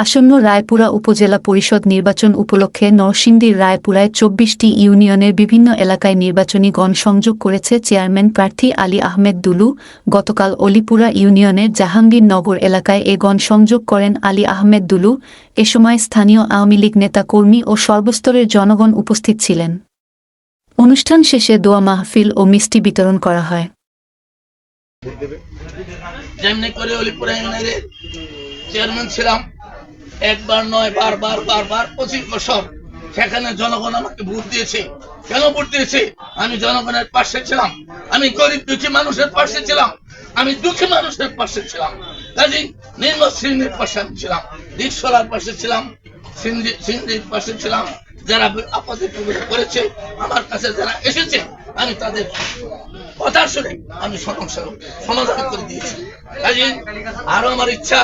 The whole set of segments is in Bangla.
আসন্ন রায়পুরা উপজেলা পরিষদ নির্বাচন উপলক্ষে নরসিংদীর রায়পুরায় ২৪টি ইউনিয়নের বিভিন্ন এলাকায় নির্বাচনী গণসংযোগ করেছে চেয়ারম্যান প্রার্থী আলী আহমেদ দুলু। গতকাল অলিপুরা ইউনিয়নের জাহাঙ্গীরনগর এলাকায় এ গণসংযোগ করেন আলী আহমেদ দুলু। এ সময় স্থানীয় আওয়ামী লীগ নেতা কর্মী ও সর্বস্তরের জনগণ উপস্থিত ছিলেন। অনুষ্ঠান শেষে দোয়া মাহফিল ও মিষ্টি বিতরণ করা হয়। যেমনি করে অলিপুরা ইউনিয়নের চেয়ারম্যান ছিলাম, একবার নয় বারবার 25 বছর সেখানে জনগণ আমাকে ভোট দিয়েছে। কেন ভোট দিয়েছে? আমি জনগণের পাশে ছিলাম, আমি গরিব দুঃখী মানুষের পাশে ছিলাম, আমি দুঃখী মানুষের পাশে ছিলাম, কাজী নিম্ন শ্রেণীর পাশে আমি ছিলাম, রিক্সাওয়ালার পাশে ছিলাম, সিন্ধির পাশে ছিলাম। যারা আপদে বিপদে পড়েছে আমার কাছে যারা এসেছে আমি তাদের কথা শুনে আমি সমাধান করে দিয়েছি। কাজে আরো আমার ইচ্ছা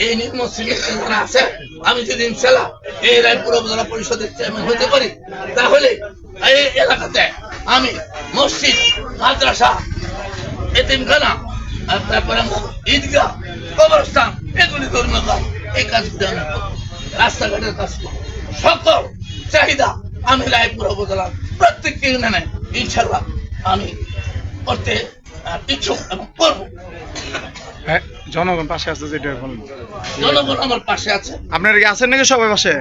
এই নিম্ন শ্রেণীর যারা আছে আমি যদি ইনশাআল্লাহ এই রায়পুর উপজেলা পরিষদের চেয়ারম্যান হতে পারি তাহলে এই এলাকাতে আমি মসজিদ, মাদ্রাসা, এতিমখানা, তারপরে ঈদগাহ, কবরস্থান, এগুলি ধর্মীয় কাজ, এই কাজগুলি আমি রাস্তাঘাটের কাজ করব। সকল চাহিদা আমি রায়পুর উপজেলার প্রত্যেকটি ইউনিয়নে ইনশাআল্লাহ আমি করতে ইচ্ছুক এবং করব। জনগণ পাশে আছে, যেটা বলেন জনগণ আমার পাশে আছে। আপনারা কি আছেন নাকি সবাই পাশে?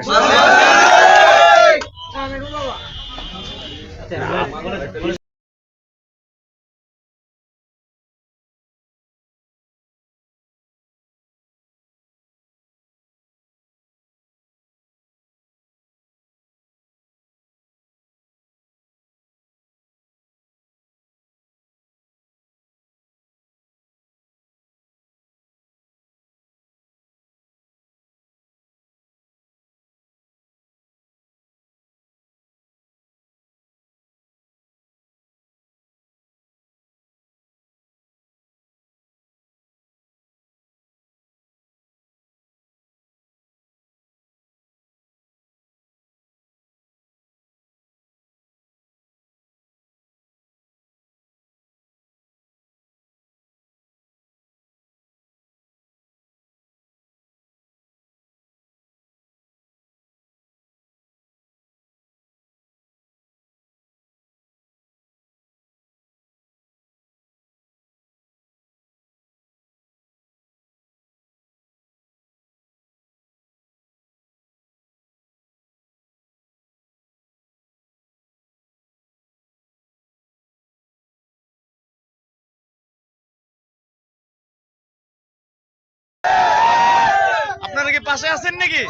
আপনারা কি পাশে আছেন নাকি?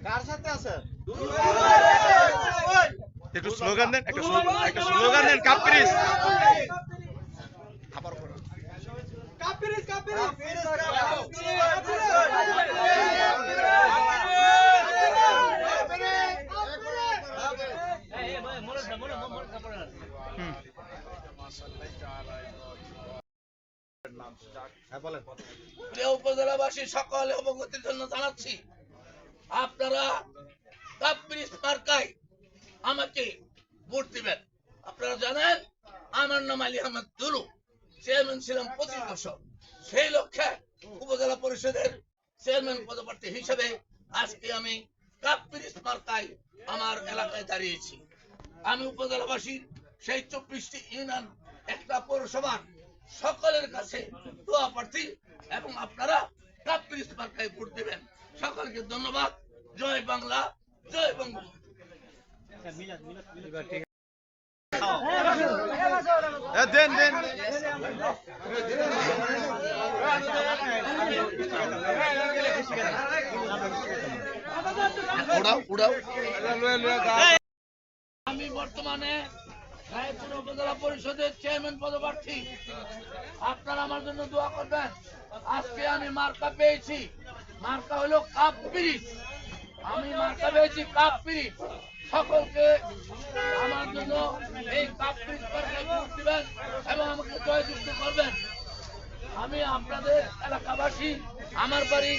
কার সাথে আছেন? একটু স্লোগান দেন, একটা স্লোগান দেন। কাপ্রিস আবার বলুন। কাপ্রিস উপজেলাবাসী সকলে অবগতির জন্য জানাচ্ছি, আপনারা কাপ্রিস মার্কায় আমাকে ভোট দিবেন। আপনারা জানেন আমার নাম আলী আহমেদ দুলু, চেয়ারম্যান ছিলাম 25 বছর। সেই লক্ষ্যে উপজেলা পরিষদের চেয়ারম্যান পদপ্রার্থী হিসেবে আজকে আমি কাপ্রিস মার্কায় আমার এলাকায় দাঁড়িয়েছি। আমি উপজেলাবাসীর সেই 24টি ইউনিয়ন, একটা পৌরসভা সকলের কাছে দোয়া প্রার্থী এবং আপনারা কাপ্রিস মার্কায় ভোট দেবেন। সকলকে ধন্যবাদ। জয় বাংলা, জয় বঙ্গবন্ধু। দেন আমি বর্তমানে রায়পুর উপজেলা পরিষদের চেয়ারম্যান পদপ্রার্থী। আপনারা আমার জন্য দোয়া করবেন। আজকে আমি মার্কা পেয়েছি, মার্কা হলো কাপ্রিস। আমি মার্কা পেয়েছি কাপ্রিস। সকলকে আমার জন্য এই কাপ্রিস মার্কায় ভোট দিবেন এবং আমাকে জয়যুক্ত করবেন। আমি আপনাদের এলাকাবাসী, আমার বাড়ি